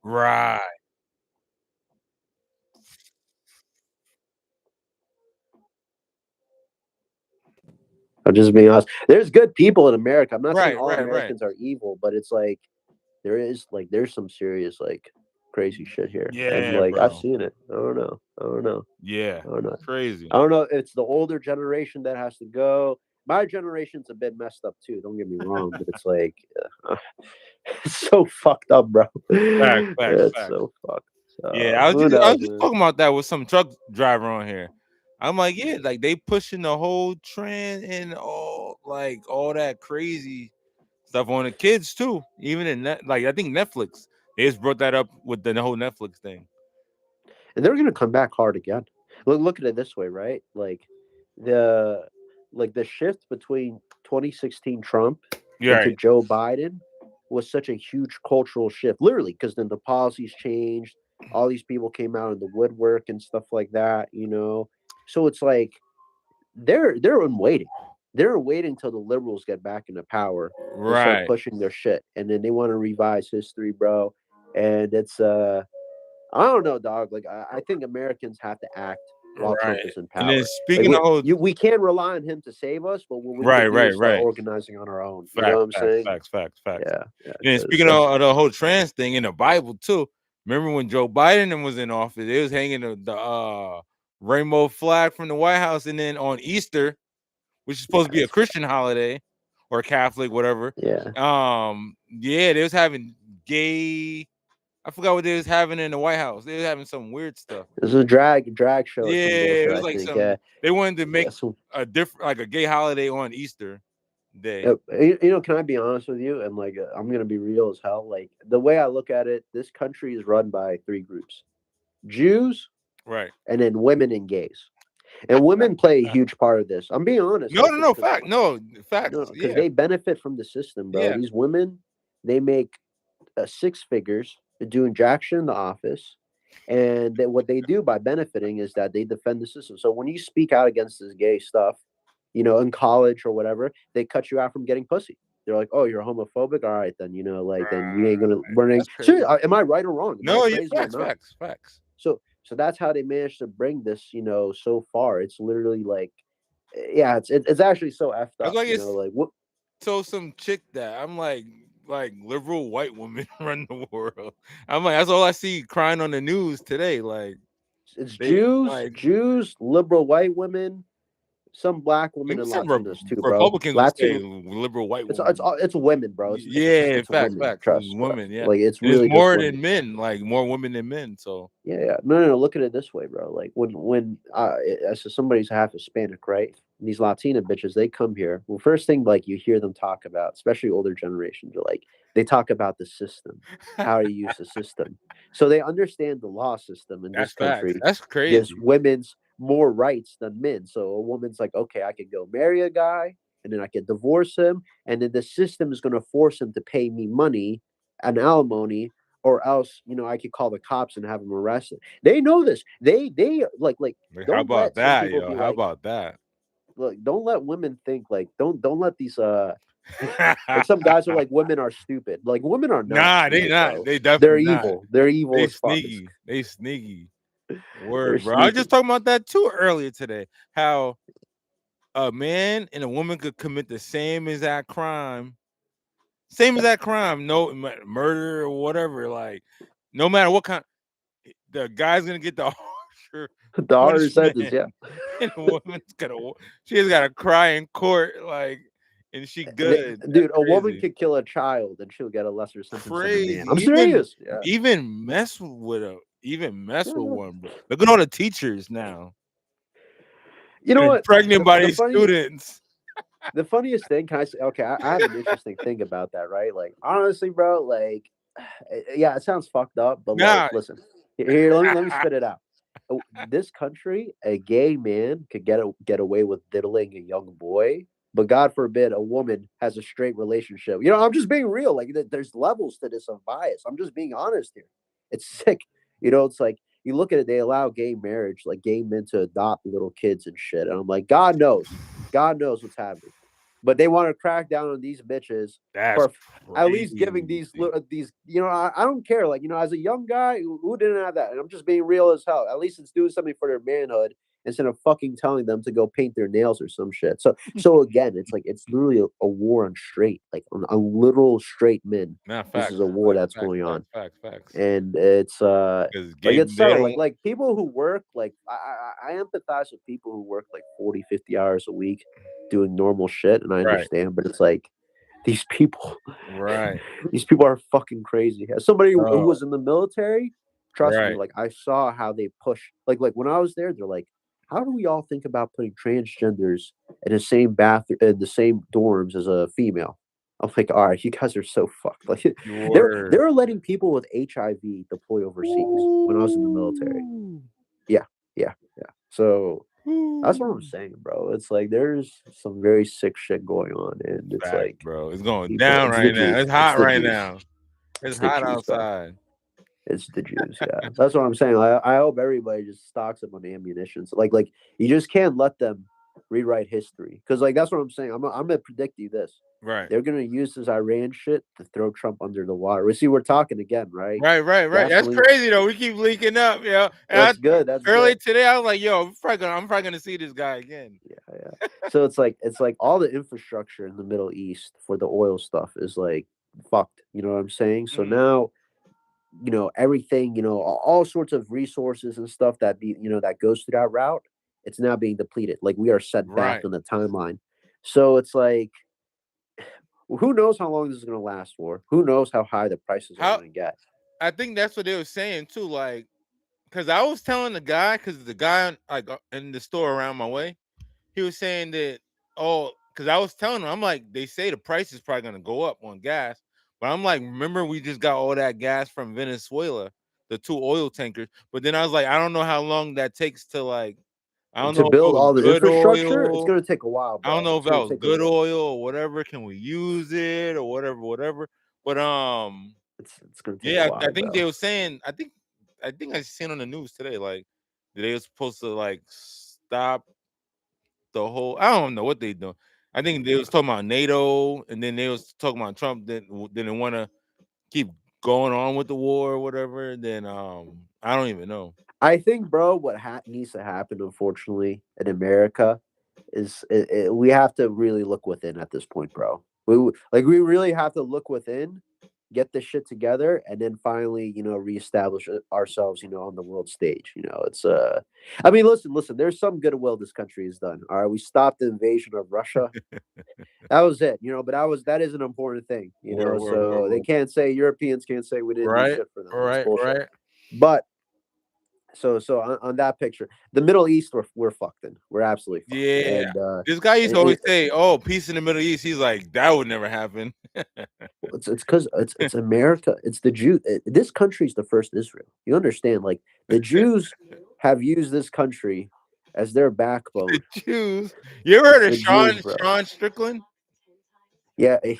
Right. I'm just being honest. There's good people in America. I'm not saying Right, all right, right. Americans are evil, but it's like there's some serious like crazy shit here, and Yeah, like I've bro. seen it. I don't know. I don't know. Yeah. I don't know. Crazy. I don't know. It's the older generation that has to go. My generation's a bit messed up too. Don't get me wrong, but it's like it's so fucked up, bro. Facts, facts, It's facts. so fucked. Yeah, So who I knows, was just man? talking about that with some truck driver on here. I'm like, yeah, like they pushing the whole trend and all that crazy stuff on the kids too. Even in like I think Netflix, they just brought that up with the whole Netflix thing. And they're gonna come back hard again. Look at it this way, right? The the shift between 2016 Trump You're into right. Joe Biden was such a huge cultural shift, literally, because then the policies changed. All these people came out in the woodwork and stuff like that, you know. So it's like they're in waiting. They're waiting till the liberals get back into power and start Right. pushing their shit, and then they want to revise history, bro. And it's I don't know, dog. Like I think Americans have to act while Trump Right. is in And then power. Like speaking of whole we can't rely on him to save us, but what we right, could do right, is start right. organizing on our own. You know Facts, what I'm facts, saying? facts, facts, facts. Yeah, yeah. And then Because speaking of the whole trans thing in the Bible too. Remember when Joe Biden was in office, they was hanging the rainbow flag from the White House, and then on Easter, which is supposed yeah, to be a that's Christian holiday or Catholic, whatever. yeah. Yeah, they was having gay. I forgot what they was having in the White House. They was having some weird stuff. This is a drag show or Yeah, some it bullshit. was I like think. Yeah, some. They wanted to yeah. make So a different, like a gay holiday on Easter day. can I be honest with you? And like I'm gonna be real as hell. Like the way I look at it, this country is run by three groups: Jews, Right. and then women and gays. And women play a huge part of this. I'm being honest, No, like, no, no. because Fact. No no, facts. because Yeah, they benefit from the system, bro. yeah. These women, they make six figures doing jack shit in the office, and what they do by benefiting is that they defend the system. So when you speak out against this gay stuff, in college or whatever, they cut you out from getting pussy. They're like, "Oh, you're homophobic. All right, then like then you ain't gonna learning." That's crazy. Seriously, am I right or wrong? Am I No, yeah, crazy or facts, not? facts, facts. So that's how they managed to bring this, so far. It's literally like, yeah, it's actually so effed That's up. like it's Like what? so some chick that I'm like liberal white women run the world. I'm like that's all I see crying on the news today. Like It's they Jews, like Jews, liberal white women, some black women, even and some Latinos too, bro. Republicans would say Latin, liberal white it's woman. it's women, bro. Yeah, It's facts, women. facts. It's Trust, bro. women, yeah. Like it's And it's really just more women. than men, like more women than men. So Yeah, yeah. No, no, no. Look at it this way, bro. Like when so somebody's half Hispanic, right? These Latina bitches, they come here. Well, first thing like you hear them talk about, especially older generations, are like they talk about the system, how to use the system. So they understand the law system in that's this facts. country That's gives crazy. women's more rights than men. So a woman's like, okay, I could go marry a guy and then I could divorce him, and then the system is gonna force him to pay me money, an alimony, or else I could call the cops and have him arrested. They know this. They like Like, how don't about let some that, people yo? be How like, about that? look, don't let women think like don't let these like some guys are like women are stupid. Like women are not Nah, they stupid, not. bro. They They're definitely not. evil. They're evil They as fuck. sneaky. They sneaky. They're Word, bro. I was just sneaky. talking about that too earlier today. How a man and a woman could commit the same exact crime, no murder or whatever. Like, no matter what kind, the guy's gonna get the harsher The harder punishment, sentence, yeah. and the woman's she has got to cry in court, like, and she good. That's Dude, a woman crazy. could kill a child and she'll get a lesser sentence than a man. Crazy. I'm serious. Yeah. Even mess Yeah, with yeah. one, bro. Look at all the teachers now You know getting what? pregnant by The these funny students. the funniest thing, can I say? Okay, I have an interesting thing about that, right? Like, honestly, bro, like, yeah, it sounds fucked up, but like, Nah. listen, here, let me spit it out. This country, a gay man could get away with diddling a young boy, but God forbid a woman has a straight relationship. I'm just being real. Like, there's levels to this of bias. I'm just being honest here. It's sick. It's like you look at it, they allow gay marriage, like gay men to adopt little kids and shit, and I'm like, God knows what's happening. but they want to crack down on these bitches That's for at least giving crazy. these. I don't care. Like as a young guy who didn't have that, and I'm just being real as hell. At least it's doing something for their manhood instead of fucking telling them to go paint their nails or some shit. So again, it's like it's literally a war on straight, like on literal straight men. Nah, This is facts, a war that's facts, going facts, on, facts, facts. and it's Because like gay, it's they sad. don't. Like people who work like I empathize with people who work like 40, 50 hours a week doing normal shit, and I Right, understand, but it's like these people right, these people are fucking crazy. As somebody who oh, was in the military, trust me, right, like I saw how they push like when I was there, they're like, how do we all think about putting transgenders in the same bathroom in the same dorms as a female? I'm like, all right, you guys are so fucked. Like they word. were letting people with HIV deploy overseas when I was in the military. Ooh, Yeah, yeah, yeah. So that's what I'm ooh. saying, bro. It's like there's some very sick shit going on, and it's Facts, like bro. It's going people. down It's the right now. Jews. It's It's hot the right Jews. now. It's It's the hot Jews, bro. outside. It's the Jews. Yeah, that's what I'm saying. I hope everybody just stocks up on ammunition. So like you just can't let them rewrite history because like that's what I'm saying. I'm gonna predict you this. Right. They're gonna use this Iran shit to throw Trump under the water. We see we're talking again, right? Right, right, right. That's Gasoline. crazy though. We keep leaking up, yo. And That's good. That's early good. today, I was like, yo, I'm probably gonna see this guy again. Yeah, yeah. So it's like all the infrastructure in the Middle East for the oil stuff is like fucked. You know what I'm saying? So Mhm. now everything all sorts of resources and stuff that that goes through that route, it's now being depleted. Like we are set back Right. on the timeline. So it's like who knows how long this is going to last for? Who knows how high the prices are How going to get? I think that's what they were saying too. Like, cause I was telling the guy, cause the guy like in the store around my way, he was saying that, oh, because I was telling him, I'm like, they say the price is probably gonna go up on gas, but I'm like, remember we just got all that gas from Venezuela, the two oil tankers. But then I was like, I don't know how long that takes to like, I don't To know if it build was all the good infrastructure, it's oil. going to take a while, I don't bro. know if It's that going to was take a good while. oil or whatever. Can we use it or whatever, whatever? But It's going to take a yeah, I while, think bro. they were saying. I think I seen on the news today, like they were supposed to like stop the whole. I don't know what they doing. I think they was talking about NATO, and then they was talking about Trump. Didn't want to keep going on with the war or whatever. Then I don't even know. I think, bro, what needs to happen, unfortunately, in America is we have to really look within at this point, bro. We really have to look within, get this shit together, and then finally, reestablish ourselves, on the world stage. It's I mean, listen. There's some goodwill this country has done. All right, we stopped the invasion of Russia. That was it, but that is an important thing, So they can't say Europeans can't say we didn't do Right, shit for them. That's right, bullshit. right. But so on that picture, the Middle East, we're fucked in. We're absolutely fucked. Yeah, And this guy used and to always say, "Oh, peace in the Middle East." He's like, that would never happen. it's because it's America. It's the Jew. This country's the first Israel. You understand? Like the Jews have used this country as their The backbone. Jews. You ever It's heard of the Jews, bro. Sean Strickland? Yeah, he's.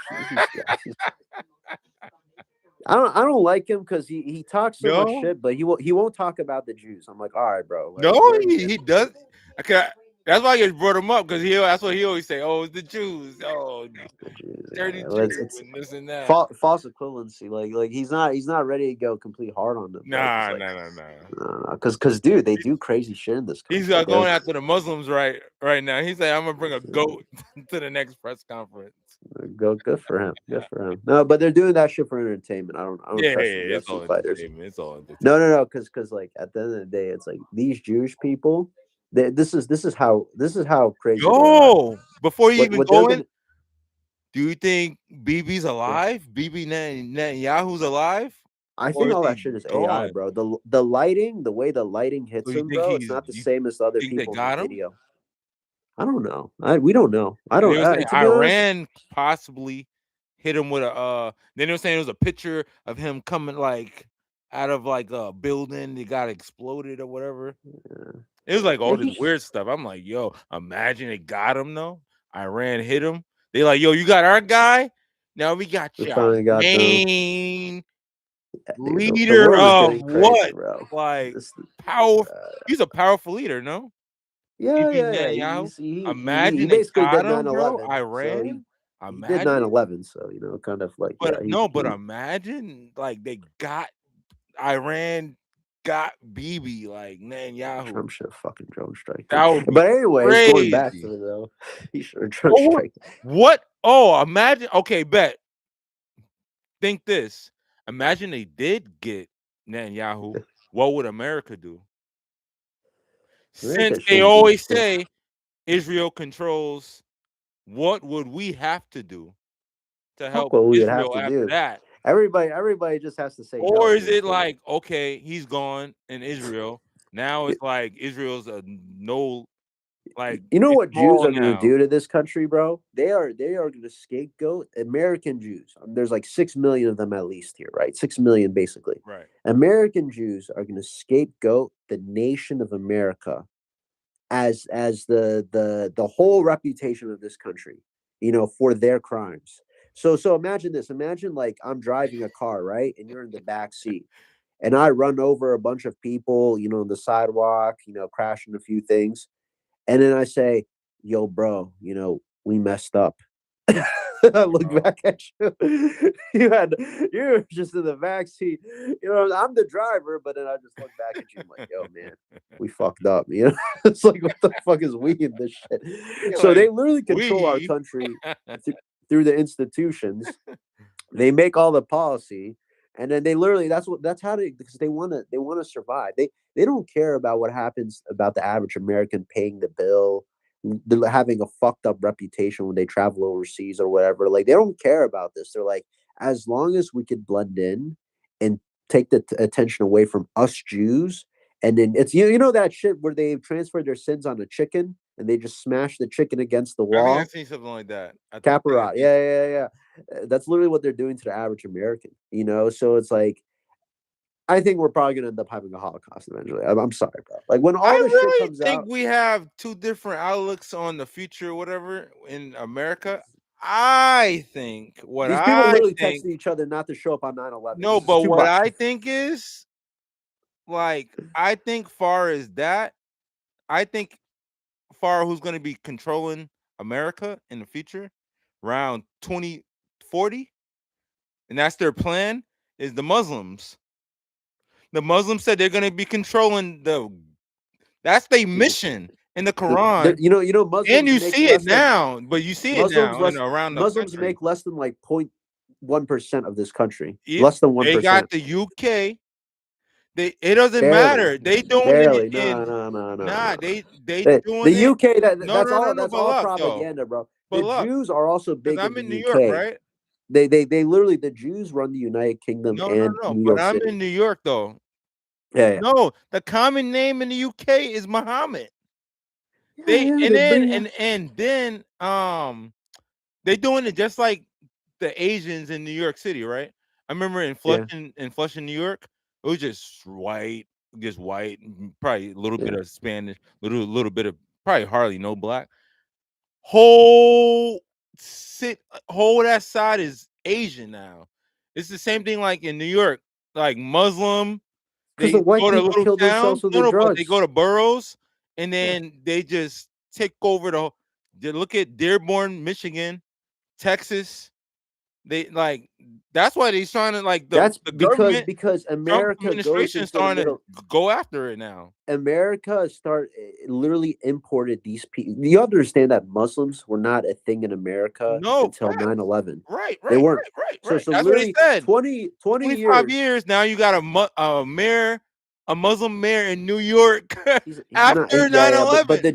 I don't like him because he talks so much No, shit, but he won't talk about the Jews. I'm like, all right, bro. no, Like you're he does. Okay, that's why I just brought him up because that's what he always say. Oh, it's the Jews. Oh, the Jews. dirty Yeah, Jews it's and this and that. false equivalency. Like he's not ready to go complete hard on them, bro. Because Nah, like, nah, nah, nah. because dude, they do crazy shit in this He's country. Like going after the Muslims right now. He's like, I'm gonna bring a goat to the next press conference. go good for him. Good for him. No, but they're doing that shit for entertainment. I don't Yeah, yeah, trust the yeah, it's UFC all fighters. entertainment. It's all entertainment. No, because like at the end of the day, it's like these Jewish people. This is how crazy they are. Yo, before you even What they're go in, gonna do you think BB's alive? BB Netanyahu's alive, I or think is all that he shit is AI, gone? bro. The lighting, the way the lighting So hits you him, think bro, it's not the you same as the other think they people in the got him? video. I don't know. We don't know. I They don't. were saying To be honest, Iran possibly hit him with a. Then they were saying it was a picture of him coming like out of like a building that got exploded or whatever. It was like all and this weird stuff. I'm like, yo, imagine it got him though. Iran hit him. They like, yo, you got our guy. Now we got we your finally got them. main Dude, the leader world is of getting crazy, what? bro. Like This, power. He's a powerful leader, no? Yeah, Bibi yeah, yeah. Netanyahu. He Imagine they basically got did him, bro. 9/11. So Iran. he did 9/11. Imagine, So kind of like but yeah, no, but he imagine like they got Iran, got Bibi like Netanyahu. Trump should have fucking drone strike them. That would be But anyways, going back to crazy. it though, he should have drone Oh, strike them. what? Oh, imagine. Okay, bet. Think this. Imagine they did get Netanyahu. What would America do? Since America they shouldn't do always shit. say Israel controls, what would we have to do to Fuck help what we would have Israel to after do. that? Everybody just has to say no Or at is this it point. like, okay, he's gone in Israel. Now it's like Israel's a no, like You know it's what Jews small are going to now. do to this country, bro? They are going to scapegoat American Jews. There's like 6 million of them at least here, right? 6 million basically. Right. American Jews are going to scapegoat the nation of America as the whole reputation of this country, for their crimes. So imagine this. Imagine like I'm driving a car, right, and you're in the back seat, and I run over a bunch of people, on the sidewalk, crashing a few things. And then I say, yo, bro, we messed up. I look Oh, back at you. You were just in the back seat. I'm the driver, but then I just look back at you. I'm like, yo, man, we fucked up. It's like, what the fuck is we in this shit? you're So like they literally control our we. country through the institutions. They make all the policy, and then they literally that's how they because they want to survive. They don't care about what happens about the average American paying the bill. They're having a fucked up reputation when they travel overseas or whatever. Like they don't care about this. They're like, as long as we could blend in and take the attention away from us Jews, and then it's you know that shit where they transferred their sins on a chicken and they just smash the chicken against the I think I've wall. seen something like that. I think I've Caparot. seen Yeah, something yeah, like yeah. That's literally what they're doing to the average American, So it's like, I think we're probably going to end up having a Holocaust eventually. I'm sorry, bro. Like, when I all this shit really comes think out, we have two different outlooks on the future, whatever, in America. I think what these people I literally think texted each other not to show up on 9/11. no, This is but too what much. I think is like I think far as that, I think far who's going to be controlling America in the future around 2040, and that's their plan is the Muslims. The Muslims said they're going to be controlling the that's their mission in the Quran. And Muslims you make see it less than now, but you see it Muslims now in less around the Muslims country. make less than like 0.1% of this country. Yep, Less than one they got percent. the UK. They it doesn't Barely, matter. They doing it barely. No, in no, no, no, nah. no, no. They The doing it. UK No, that's no, no, all no. that's But all look though, propaganda, bro. but The look, Jews are also because big in I'm the in New York, UK. right? They literally the Jews run the United Kingdom No, no, and no. New But York I'm in City. New York though. Yeah, No, the common name in the UK is Muhammad. yeah, They yeah. and But then yeah, they doing it just like the Asians in New York City, right? I remember yeah, in Flushing, New York, it was just white, probably a little bit yeah. of Spanish, little bit of probably hardly no black. Whole whole that side is Asian now. It's the same thing like in New York, like Muslim. Because the They white go to people little killed themselves towns. with No, their no, but they go drugs. to boroughs and Yeah, then they just take over they look at Dearborn, Michigan, Texas. They like that's why they're trying to like that's the because government Trump America goes administration is into the starting to middle. go after it now. America literally imported these people. You understand that Muslims were not a thing in America No, until 9/11. right, They right, weren't. So right. so That's what they literally said. 20 25 years. years now. You got a mayor, a Muslim mayor in New York He's not. after Yeah, yeah. But 9/11. the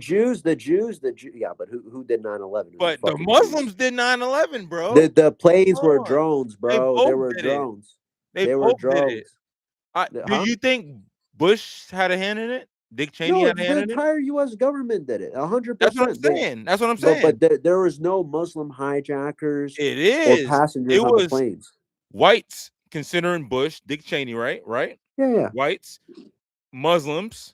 Jew. Yeah, but who did 9/11? It was the But the fucking Jews. Muslims did 9/11, The bro. the Come planes were on, drones, they bro. both There were did it. drones. They They were both did it. drones. Do Huh? you think Bush had a hand in it? Dick Cheney No, had a the hand in it. entire U.S. government did it. That's what 100%. I'm saying. That's what I'm But saying. there was no Muslim hijackers It or is. passengers It on the was planes. whites considering Bush, Dick Cheney, right? Right. Yeah, yeah. Whites, Muslims,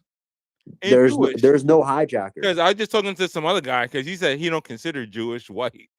and There's no, Jewish. there's no hijackers. Because I was just talking to some other guy because he said he don't consider Jewish white.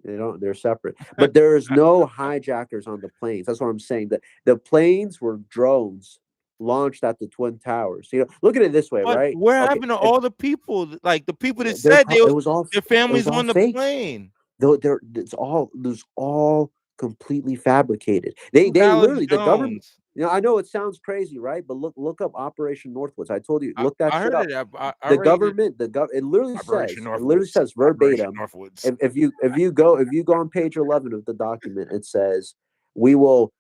They don't. They're separate. But there is no hijackers on the planes. That's what I'm saying. The planes were drones. launched at the Twin Towers. Look at it this way, But right? what Okay, happened to all the people? Like the people that they're said it was all their it was families all on the fake. plane. Though it's all completely fabricated. They Alex literally the government. Jones. I know it sounds crazy, right? But look up Operation Northwoods. I told you, look that I shit heard up. it. I The read it. government, it literally Operation says Northwoods. Operation verbatim. Northwoods. If you go on page 11 of the document, it says we will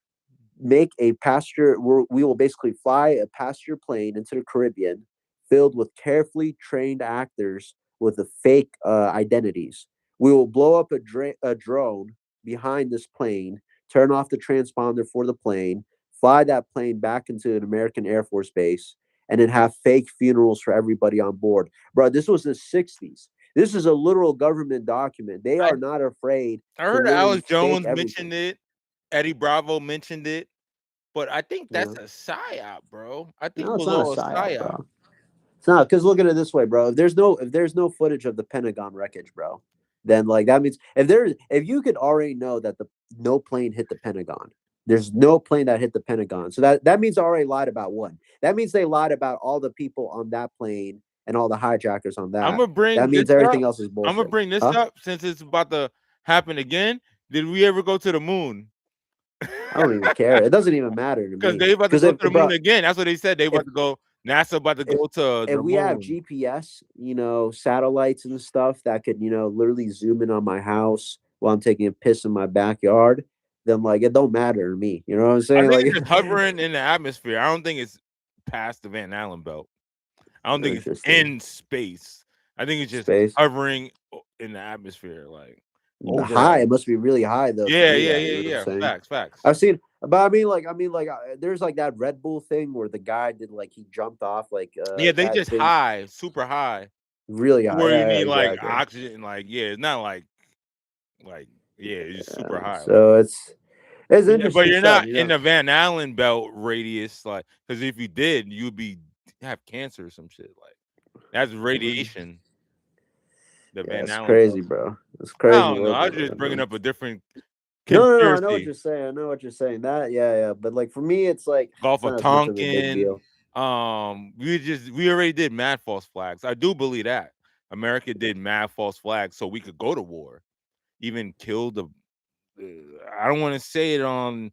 make a passenger. We will basically fly a passenger plane into the Caribbean filled with carefully trained actors with the fake identities. We will blow up a drone behind this plane, turn off the transponder for the plane, fly that plane back into an American Air Force base, and then have fake funerals for everybody on board. Bro, this was the 60s. This is a literal government document. They I are not afraid I to heard literally Alex fake Jones everything. mentioned it. Eddie Bravo mentioned it. But I think You that's know? a psyop, bro. I think No, it it's was not a all a psyop, psyop. bro. It's not, because look at it this way, bro. If there's no footage of the Pentagon wreckage, bro, then like that means if you could already know that the no plane hit the Pentagon, there's no plane that hit the Pentagon. So that means they already lied about one. That means they lied about all the people on that plane and all the hijackers on I'm that. gonna bring That this means everything up. else is I'm gonna bullshit. bring this Huh? up since it's about to happen again. Did we ever go to the moon? I don't even care. It doesn't even matter to Because me. they about to Because go to if the moon bro, again. That's what they said. They if about to go. NASA about to if go to if the we have moon. GPS, satellites and stuff that could, literally zoom in on my house while I'm taking a piss in my backyard, then like it don't matter to me. You know what I'm I saying? think Like it's just hovering in the atmosphere. I don't think it's past the Van Allen belt. I don't think it's interesting. in space. I think it's just Space hovering in the atmosphere, like over high. us. It must be really high though to Yeah, do yeah, that. You yeah, know what I'm yeah. saying? Facts, facts. I've seen, but there's like that Red Bull thing where the guy did like he jumped off like Yeah, they that just thing high, super high, really high. where you Yeah, need like exactly. oxygen. Like, yeah, it's not like yeah, it's just super high. Like, So it's but interesting you're stuff. not You in know. the Van Allen belt radius, like, because if you did, you'd be have cancer or some shit. Like, that's Mm. radiation. The Yeah, Van it's Allen crazy, belt. bro. It's I crazy don't know. work I was over just there, bringing man. up a different No. I know what conspiracy. you're saying. I know what you're saying. That, yeah. But like for me, it's like Gulf it's of not as much of a big Tonkin. deal. We already did mad false flags. I do believe that America did mad false flags so we could go to war, even kill the. I don't want to say it on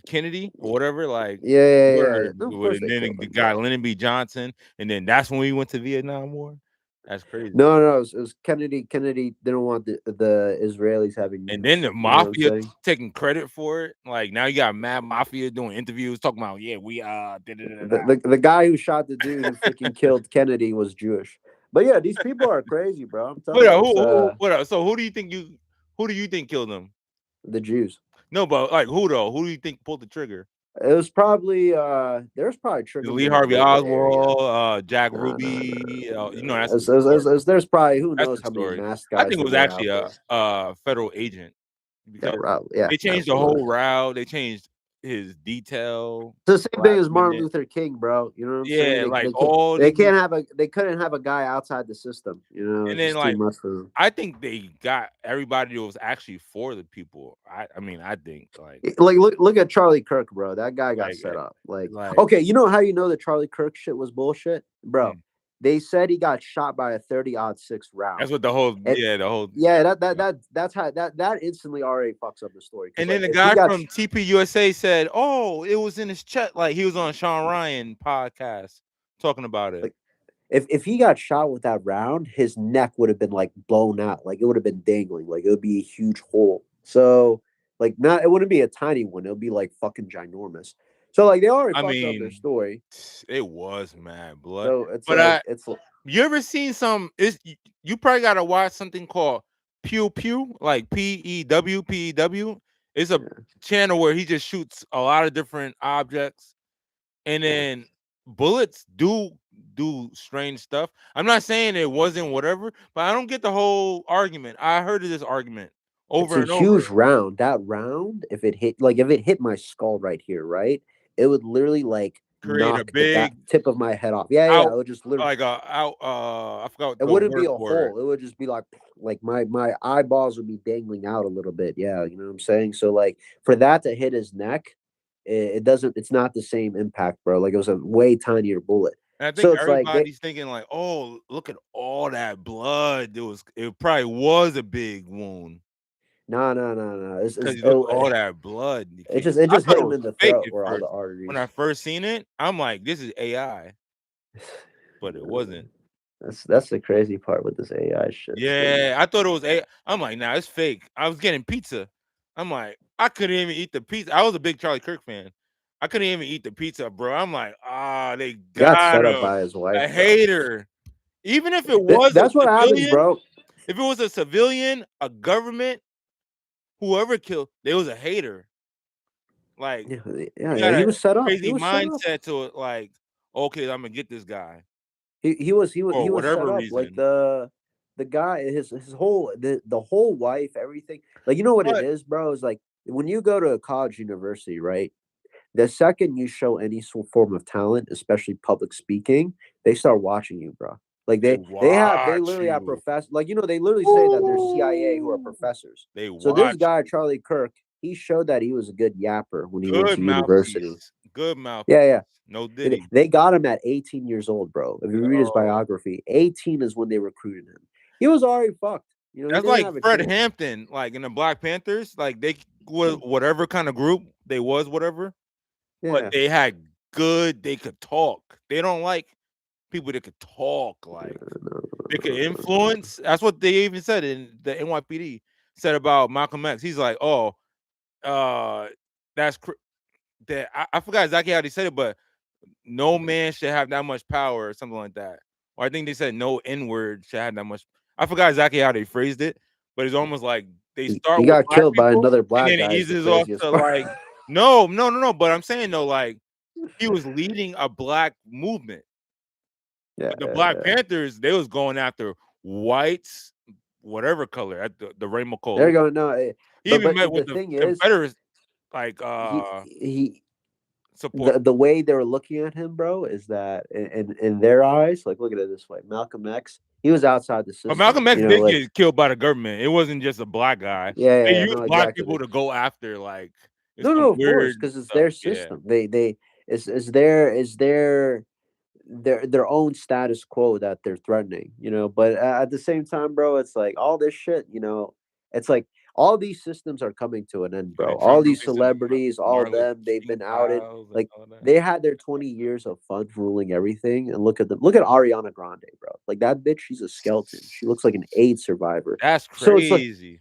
Kennedy or whatever, like word No, of with course and they then killed the him, guy bro. Lyndon B. Johnson, and then that's when we went to Vietnam War. That's crazy. No. It was Kennedy. Kennedy didn't want the Israelis having And then nukes. the You know what I'm mafia saying? taking credit for it. Like now you got mad mafia doing interviews talking about yeah we da, da, da, da. The guy who shot the dude who freaking killed Kennedy was Jewish. But yeah, these people are crazy, bro. I'm What telling you, up? it's What up? So who do you think killed him? the Jews. No, but like who though? Who do you think pulled the trigger? It was probably there's probably Is trigger Lee men all Harvey over the area. Oswald, Jack No. Ruby. You know that's a good story. There's probably who That's knows the how many story. masked I guys think it there was were actually out there. a federal agent Yeah, because right. Yeah, they changed the absolutely. whole route. They changed his detail It's the same thing last as Martin minute. Luther King, bro. You know what I'm saying? Yeah, like all these, They couldn't have a guy outside the system. You know, and it's then just too like much for them. I think they got everybody that was actually for the people. I mean, I think Like look at Charlie Kirk, bro. That guy got like set up. Like, like okay, you know how you know the Charlie Kirk shit was bullshit, bro? mm, They said he got shot by a 30-06 round. that's what the whole And the whole. yeah, that's how that instantly already fucks up the story. Because And then like the if he guy got from TPUSA said, "Oh, it was in his chest." Like he was on Sean Ryan podcast talking about it. like if he got shot with that round, his neck would have been like blown out, like it would have been dangling, like it would be a huge hole. So like not it wouldn't be a tiny one, it would be like fucking ginormous. So like they already I fucked up their mean, story. it was mad blood. So it's But like it's you ever seen some? You probably gotta watch something called Pew Pew, like PEW. It's a yeah. channel where he just shoots a lot of different objects, and then bullets do strange stuff. I'm not saying it wasn't whatever, but I don't get the whole argument. I heard of this argument It's over a and over. huge round. That round, if it hit my skull right here, right, it would literally like Create a knock the big tip of my head off. Yeah. out It would just literally. like a out. I forgot It the wouldn't be word a for it. hole. It would just be like my eyeballs would be dangling out a little bit. Yeah, you know what I'm saying. So like for that to hit his neck, it doesn't. It's not the same impact, bro. Like it was a way tinier bullet. And I So think it's like they everybody's thinking like, "Oh, look at all that blood." It probably was a big wound no. because you look at all that blood. You can't. It I just thought hit it him was in the fake throat at where all the first. When I arteries. first seen it, I'm like, "This is AI," but it wasn't. That's the crazy part with this AI shit. Yeah, I thought it was AI. I'm like, "Nah, it's fake." I was getting pizza. I'm like, I couldn't even eat the pizza. I was a big Charlie Kirk fan. I couldn't even eat the pizza, bro. I'm like, "Ah, they He got got set up him." by his wife, A bro. hater. Even if it was a That's what happens, civilian, bro. if it was a civilian, a government, whoever killed, they was a hater. Like Yeah, you got he a was set up. He crazy was set up. mindset to it. Like, okay, I'm gonna get this guy He for was set whatever up like reason. the guy his whole the whole wife everything like you know what it But is, bro, is like when you go to a college university, right? The second you show any form of talent, especially public speaking, they start watching you, bro. Like they they watch literally have you. professors. Like they literally say that there's CIA who are professors. They So this watch guy you. Charlie Kirk, he showed that he was a good yapper when he went Good to university. mouthpiece. Good Yeah, mouthpiece. yeah. No Diddy. They got him at 18 years old, bro. If you read his Yo, biography, 18 is when they recruited him. He was already fucked. He that's didn't like have a Fred chance. Hampton, like in the Black Panthers. Like they was Yeah, whatever kind of group they was, whatever. But yeah. they had good. They could talk. They don't like people that could talk. Like they could influence. That's what they even said in the NYPD said about Malcolm X. He's like, oh, uh, that's that. I forgot exactly how they said it, but no man should have that much power or something like that. Or I think they said no N word should have that much. I forgot exactly how they phrased it, but it's almost like they start He with got black killed by people another and black then it guy. Is the eases off craziest to part. like no. But I'm saying though, like he was leading a black movement. Yeah, But the yeah, Black yeah. Panthers, they was going after whites, whatever color, at the Rainbow They're Coalition. going no, He even but met the with the thing is, Confederates, like he support. the way they were looking at him, bro, is that in their eyes, like look at it this way, Malcolm X, he was outside the But system. Malcolm X did Like get killed by the government. It wasn't just a black guy. They yeah, no, used black exactly. people to go after like it's No, some no, of course, weird because it's stuff. their Yeah. system. They is their own status quo that they're threatening. But at the same time, bro, it's like all this shit. It's like all these systems are coming to an end, So bro. they're trying All to these release the celebrities, all gnarly them, they've King been outed. files and Like all that. they had their 20 years of fun ruling everything, and look at them. Look at Ariana Grande, bro. Like that bitch, she's a skeleton. She looks like an AIDS survivor. That's So it's like crazy.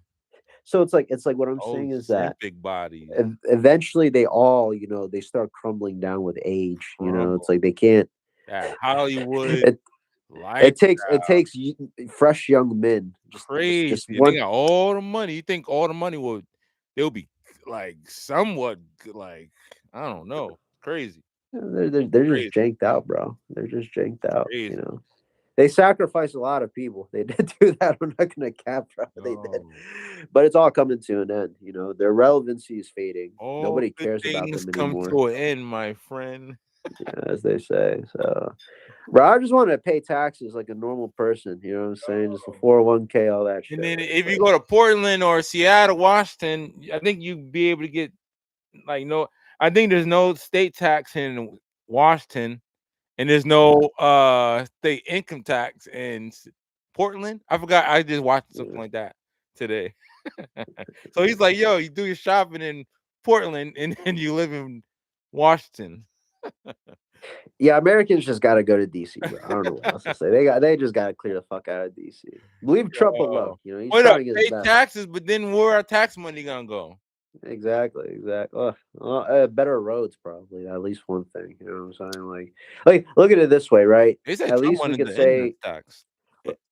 what I'm Oh, saying is that Zempic bodies eventually they all they start crumbling down with age. It's crumble. like they can't. That Hollywood It life it takes fresh young men, just crazy. And they one. got all the money. You think all the money would they'll be like somewhat like I don't know. Crazy. They're just Crazy. janked out, bro. They're just janked out. Crazy. They sacrificed a lot of people. They did do that. I'm not gonna cap, bro. They did, Oh. but it's all coming to an end. Their relevancy is fading. All Nobody good cares about things them come anymore, to an end, my friend. as they say. So, bro, I just want to pay taxes like a normal person. You know what I'm saying? Just a 401k, all that And shit. then It's if you like, go to Portland or Seattle, Washington, I think you'd be able to get like no I think there's no state tax in Washington and there's no state income tax in Portland. I forgot. I just watched something yeah. like that today. So he's like, "Yo, you do your shopping in Portland, and then you live in Washington." Yeah, Americans just got to go to DC, bro. I don't know what else to say. They just got to clear the fuck out of DC. Leave Trump alone. Yo, He's wait up, trying his pay best. taxes, but then where our tax money gonna go? Exactly, exactly. Better roads, probably. At least one thing. You know what I'm saying? Like, look at it this way, right? They said At Trump least we wanted could to end the say, tax.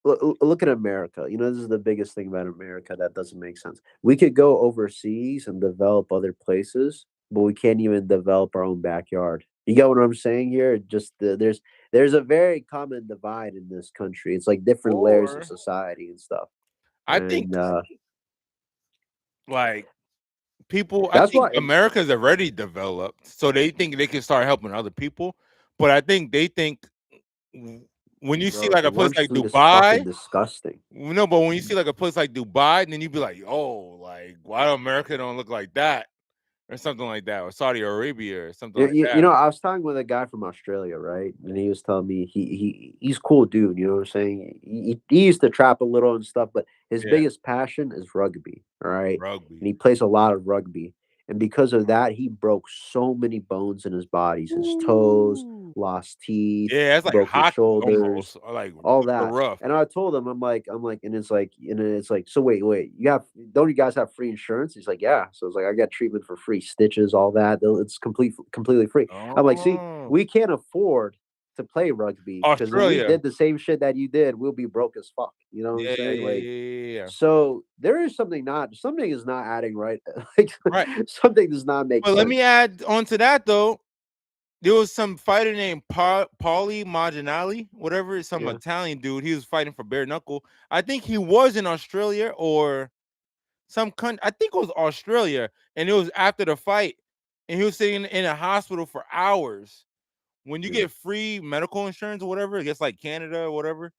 look at America. This is the biggest thing about America that doesn't make sense. We could go overseas and develop other places, but we can't even develop our own backyard. You get what I'm saying here? Just there's a very common divide in this country. It's like different layers of Or society and stuff. I think And like people, I that's think why, America's already developed, so they think they can start helping other people. But I think they think when you see bro, like the a place lunch like food is fucking Dubai, disgusting. no, but when you see like a place like Dubai, then you be like, oh, like why America don't look like that? or something like that, or Saudi Arabia or something You, like you, that. you know, I was talking with a guy from Australia, right? And he was telling me he's cool dude. You know what I'm saying? He used to trap a little and stuff, but his Yeah, biggest passion is rugby. All right, and rugby. he plays a lot of rugby. And because of that, he broke so many bones in his bodies, his toes, Ooh. lost teeth, Yeah, it's like broke his hockey shoulders, almost, or like all super that. rough. And I told him, and it's like, so wait, don't you guys have free insurance? He's like, yeah. So it's like, I got treatment for free, stitches, all that. It's completely free. I'm like, see, Oh, we can't afford to play rugby because if we Australia. did the same shit that you did, we'll be broke as fuck. You know what I'm Yeah, saying? yeah, Like, yeah, yeah, yeah. so there is something is not adding right. Like, Right. something does not make But let me sense. add on to that though. There was some fighter named Paulie Marginali, whatever, some Yeah, Italian dude. He was fighting for bare knuckle. I think he was in Australia or some country. I think it was Australia, and it was after the fight, and he was sitting in a hospital for hours. When you yeah, get free medical insurance or whatever, I guess like Canada or whatever,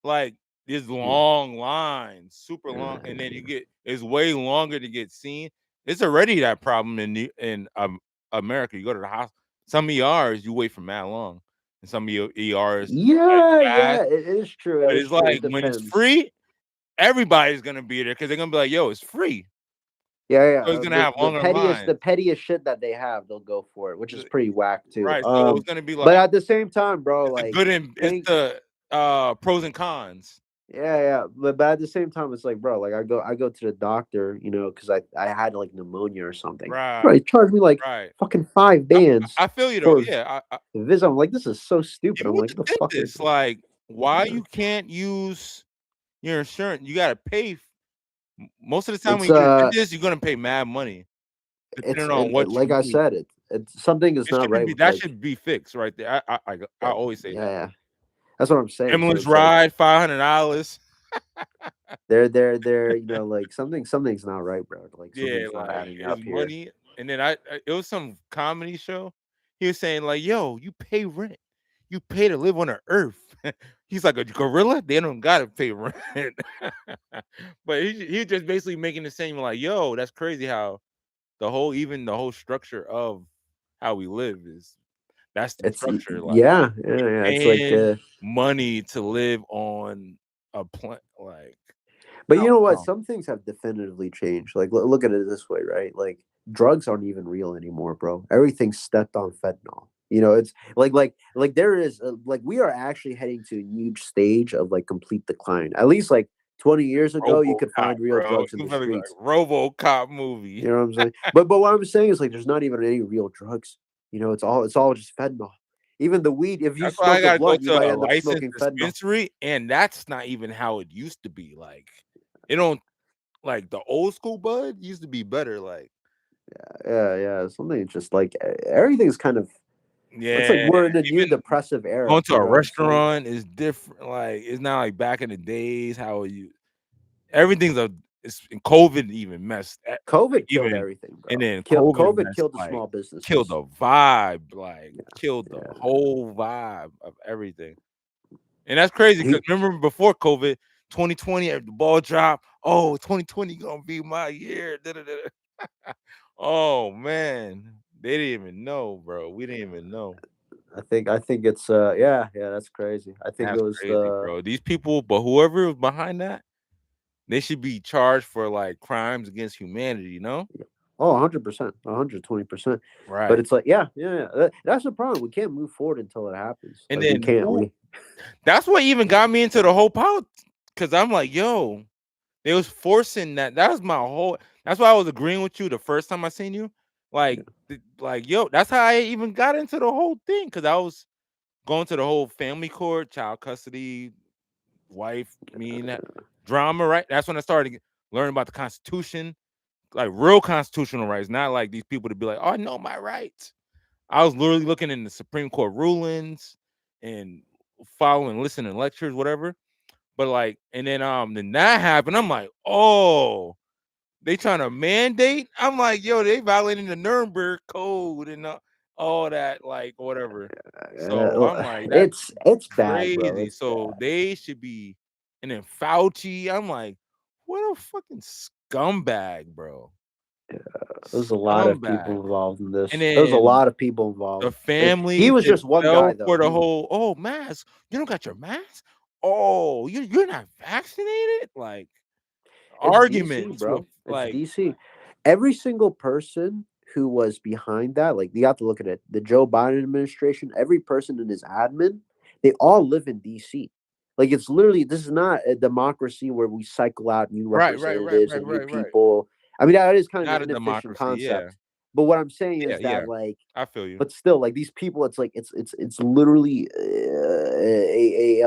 like there's yeah, long lines, super long, and then yeah. you get it's way longer to get seen. It's already that problem in America. You go to the hospital, some ERs you wait for mad long, and some ERs like Yeah, fast. yeah, it is true. It But is it's true. like It when it's depends. free, everybody's gonna be there because they're gonna be like, "Yo, it's free," Yeah, yeah. so it's gonna The have the longer pettiest lines. the pettiest shit that they have, they'll go for it, which is The- pretty whack too. Right, so it's gonna be like But at the same time, bro, it's the like good and it's paying. the pros and cons. Yeah, yeah. But at the same time, it's like, bro, like I go to the doctor, because I had like pneumonia or something. Right, Bro, he charged me like right. fucking five I, bands I feel you though. for Yeah, the visit. I'm like, this is so stupid. you I'm went like, to what the fuck is dentist. this? Like, why Yeah. you can't use your insurance? You gotta pay. Most of the time It's when you're a dentist, you're gonna pay mad money, it's depending on what like you I need. said, it's something is It not shouldn't right be with that like should be fixed right there. I always say yeah, that. yeah. That's what I'm saying. So Ambulance it's like ride, $500. they're like something's not right, bro. Like Yeah, something's not like adding it's up here. money. And then it was some comedy show. He was saying like, "Yo, you pay rent. You pay to live on the earth." He's like a gorilla. They don't gotta pay rent. But he just basically making the same like, "Yo, that's crazy how even the whole structure of how we live is that's the structure. Like Yeah. It's like paying money to live on a plant. Like but I you know don't what? know. Some things have definitively changed. Like look at it this way, right? Like drugs aren't even real anymore, bro. Everything's stepped on fentanyl. It's like there is like we are actually heading to a huge stage of like complete decline. At least like 20 years ago, you could RoboCop, find real bro. drugs in You the better be like streets. RoboCop movie. You know what I'm saying? But what I'm saying is like there's not even any real drugs. It's all just fentanyl. Even the weed, if you That's why I smoke a gotta go blunt, you to might a end up licensed smoking fentanyl. dispensary, and that's not even how it used to be. Like it don't like the old school bud used to be better. Like Yeah, yeah. Something just like everything's kind of. It's like yeah, we're in a new even depressive era. going to You a know what I'm saying? restaurant is different. Like it's not like back in the days how you everything's a it's and COVID even messed like COVID killed even everything, and bro. then COVID COVID messed killed the like small killed businesses. the vibe, like killed the Yeah. whole vibe of everything. And that's crazy because He, remember before COVID, 2020, the ball dropped. Oh, 2020 gonna be my year. Da, da, da, da. Oh man, they didn't even know, bro. We didn't even know. I think it's yeah, that's crazy. I think it That's was crazy, the bro. These people, but whoever was behind that, they should be charged for like crimes against humanity. You know? oh 100%, 120%. But Right. it's like yeah. That's the problem. We can't move forward until it happens. And Like we then can't. who? We That's what even got me into the whole politics. Because I'm like, yo, they was forcing that. That was my whole. That's why I was agreeing with you the first time I seen you. Like, like, yo, that's how I even got into the whole thing because I was going to the whole family court, child custody, wife, me and that drama. Right. That's when I started learning about the Constitution, like real constitutional rights, not like these people to be like, oh, I know my rights. I was literally looking in the Supreme Court rulings and following, listening to lectures, whatever. But like, and then that happened. I'm like, oh, they trying to mandate. I'm like, yo, they violating the Nuremberg Code and all that, like whatever. So I'm like, that's it's bad, bro. crazy. It's So bad. they should be, and then Fauci. I'm like, what a fucking scumbag, bro. Yeah, there's a lot of Scumbag. people involved in And this. There's a then lot of people the involved. He families was that just one guy fell though. for the He whole, "Oh, mask. You don't got your mask? Oh, you're not vaccinated?" Like, It's DC, arguments with, bro. It's like, DC. Every single person who was behind that, like you have to look at it. The Joe Biden administration, every person in his admin, they all live in DC. Like it's literally this is not a democracy where we cycle out new right, right, right, representatives right, and new right, right. people. I mean, that is kind of Not an a inefficient democracy, yeah. concept. But what I'm saying Yeah, is yeah. that like I feel you. but still, like these people, it's like it's literally a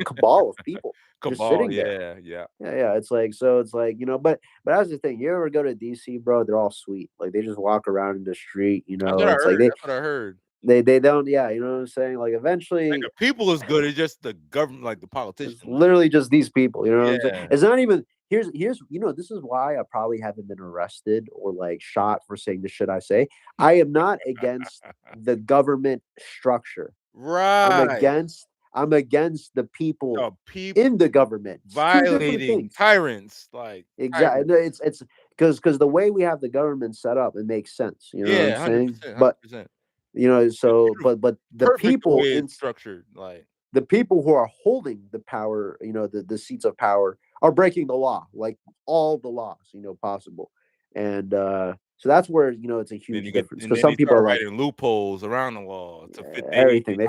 cabal of people just Cabal, sitting there. yeah, yeah. Yeah, yeah. It's like so. It's like but that's the thing. You ever go to DC, bro? They're all sweet. Like they just walk around in the street. That's what I It's like heard, that's what I heard. they don't. Yeah, you know what I'm saying. Like Like, eventually, the people is good, it's just the government, like, the it's politicians. literally just these people. You know what I'm saying. Yeah. It's not even here's this is why I probably haven't been arrested or like shot for saying the shit I say. I am not against the government structure. I'm Right. against I'm against the people The people in the government. It's two different violating things. tyrants, like, tyrants. Exactly. It's because the way we have the government set up, it makes sense. You know what I'm Yeah, saying? 100%, But 100%. It's so beautiful. but Perfect the way it's structured, like, the people who are holding the power, the seats of power are breaking the law, like all the laws, possible. And so that's where, it's a huge difference. and Because then they some people start are like, writing loopholes around the law to fit their everything. They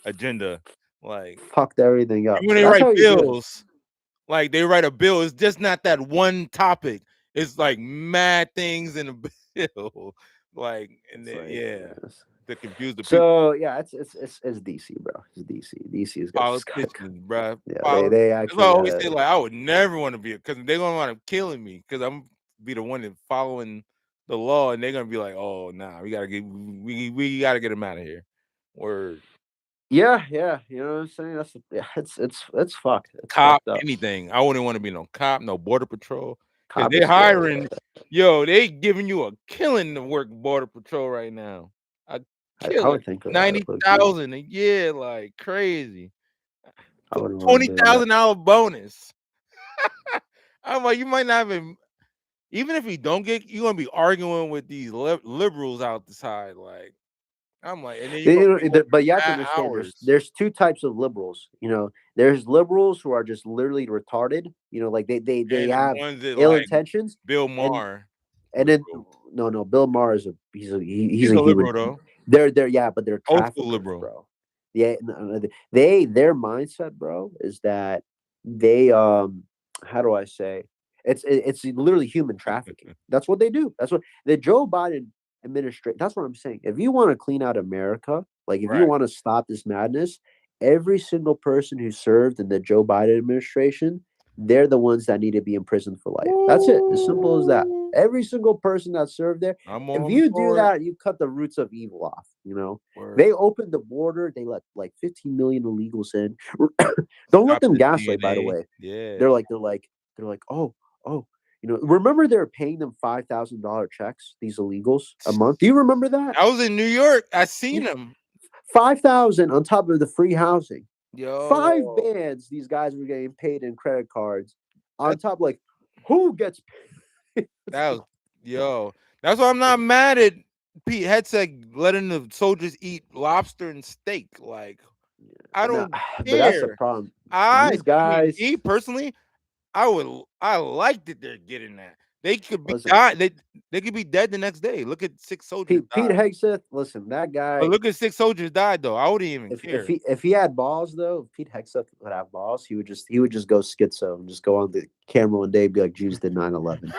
agenda, like, fucked everything up. even when So they that's write how you do it. bills, like, they write a bill, it's just not that one topic. It's, like, mad things in the bill, like, and It's then like yeah, to confuse the people. so yeah, it's DC, bro. It's DC. DC's got just got Politicians, bruh. yeah, Poli they That's why I actually always say, gotta like, I would never wanna be, because they're gonna wind up killing me, because I'm be the one that following the law, and they're gonna be like, "Oh, nah, we gotta get him out of here." Word. yeah, yeah, you know what I'm saying? Yeah, it's fucked. It's Cop, fucked up. anything. I wouldn't wanna be no cop, no border patrol, because Cop they is scary. hiring they giving you a killing to work border patrol right now. A I killing. would think of that low key. 90,000 a year, like, crazy. I wouldn't want to do that. $20,000 bonus. I'm like, you might not even if you don't get, you're gonna be arguing with these liberals out the side, like, I'm like, and then you're gonna be But working you have to mad understand, hours. there's two types of liberals. There's liberals who are just literally retarded. Like they And the have ones that ill like intentions, Bill and Maher, then liberal. no, Bill Maher is he's He's a a human. liberal though, They're yeah, but they're old school traffickers, liberal. bro. Yeah, no, their mindset, bro, is that they how do I say it's literally human trafficking. That's what they do. That's what the Joe Biden administration. That's what I'm saying. If you want to clean out America, like if you Right. want to stop this madness, every single person who served in the Joe Biden administration, they're the ones that need to be in prison for life. That's it. As simple as that. Woo! Every single person that served there. I'm If on you do board. that, you cut the roots of evil off. Word. They opened the border. They let like 15 million illegals in. Don't let Stop them the gaslight. By the DNA. way, Yeah. they're like, oh. Remember they were paying them $5,000 checks. These illegals a month. Do you remember that? I was in New York. I seen Yeah, him. 5,000 on top of the free housing. Five Yo, bands. These guys were getting paid in credit cards. On that top, like, who gets paid? It's that was yo. That's why I'm not mad at Pete Hegseth letting the soldiers eat lobster and steak. Like, I no, don't but that's the care. problem. I These I mean, guys, me personally, I like that they're getting that. They could be listen, die they could be dead the next day. Look at 6 soldiers Pete die. Hegseth, listen, that But guy. look at 6 soldiers died though. I wouldn't even If care. he had balls though, if Pete Hegseth would have balls, he would just go schizo and just go on the camera one day and be like, Jews did 9/11.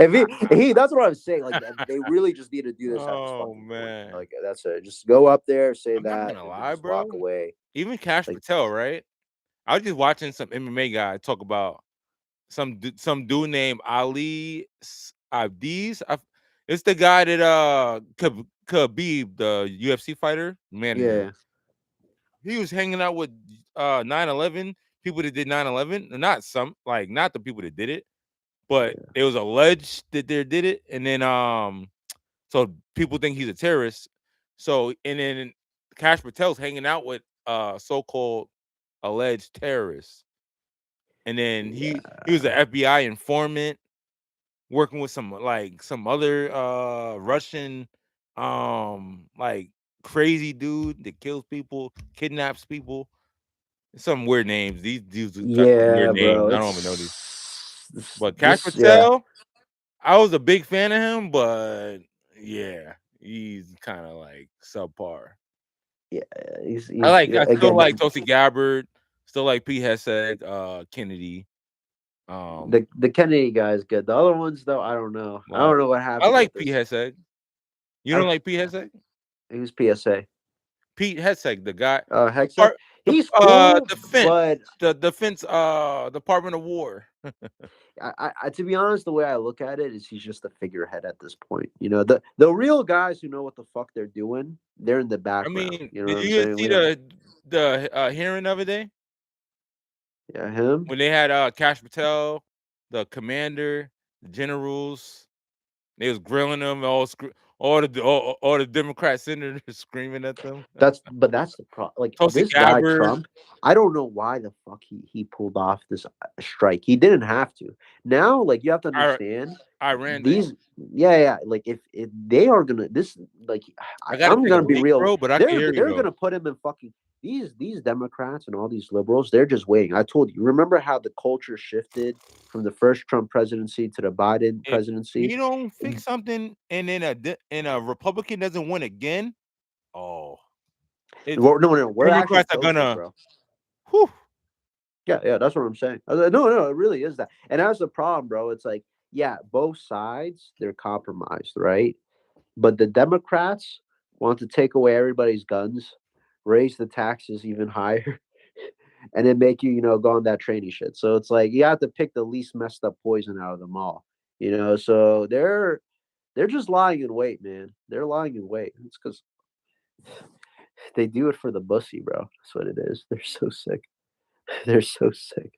If he that's what I'm saying. Like they really just need to do this at this Oh fucking point. man. Like that's it. Just go up there, say I'm not that, gonna and then lie, just walk bro. away. Even Cash Like Patel, right? I was just watching some MMA guy talk about some dude named Ali Abdiz. It's the guy that Khabib, the UFC fighter manager. yeah, He was hanging out with 9/11 people that did 9/11. Not some, like, not the people that did it, but yeah, it was alleged that they did it, and then so people think he's a terrorist. So and then Cash Patel's hanging out with so-called alleged terrorists, and then he yeah, was an FBI informant. working with some other Russian like crazy dude that kills people, kidnaps people. Some weird names. These dudes got some weird Yeah, bro. names. I don't even know these. It's But Cash this. Yeah, Patel, I was a big fan of him, but yeah, he's kind of like subpar. yeah. He's I still again like Tulsi Gabbard, still like Pete Hessig, Kennedy. the Kennedy guy is good. The other ones though, I don't know. I Like don't know what I happened like with Pete this. Hessig. You I don't don't. like Pete Hessig? Who's PSA? Pete Hessig, the guy, Hexa. part He's cool, defense, but the defense, Department of War. to be honest, the way I look at it is he's just a figurehead at this point. You know, the real guys who know what the fuck they're doing, they're in the I background. mean, You know did what I'm you saying? see We have the hearing of the day yeah him. when they had Cash Patel, the commander, the generals? They was grilling them, all the Democrat senators screaming at them. That's the problem. Like Tulsi this guy Gabbard, Trump, I don't know why the fuck he pulled off this strike. He didn't have to. Now, like you have to I understand Iran day. these. Yeah. Like if they are gonna this like I gotta I'm take a gonna be leak, real. bro, but I can hear you They're though. gonna put him in fucking these Democrats and all these liberals. They're just waiting. I told you. Remember how the culture shifted from the first Trump presidency to the Biden If presidency? he don't fix something and then a Republican doesn't win again, oh, it's No. We're actually Democrats are tilting, gonna. bro. Whew, Yeah, that's what I'm saying. I was like, no, it really is that. And that's the problem, bro. It's like, yeah, both sides, they're compromised, right? But the Democrats want to take away everybody's guns, raise the taxes even higher, and then make you, go on that training shit. So it's like you have to pick the least messed up poison out of them all. So they're just lying in wait, man. They're lying in wait. It's because they do it for the bussy, bro. That's what it is. They're so sick. They're so sick.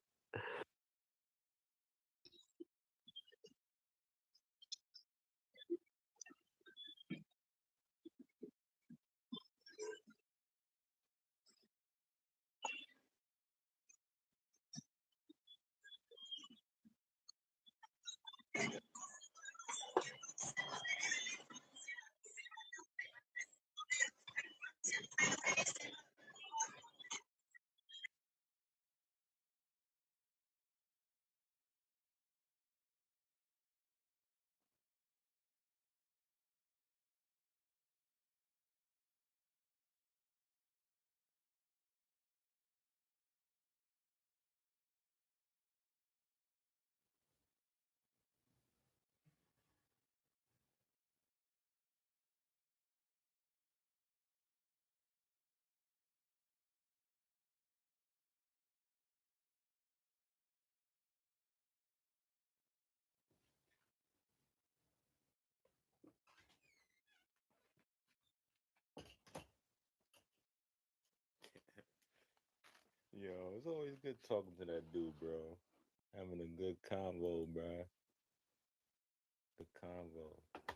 yo, it's always good talking to that dude, bro. Having a good convo, bro. Good convo.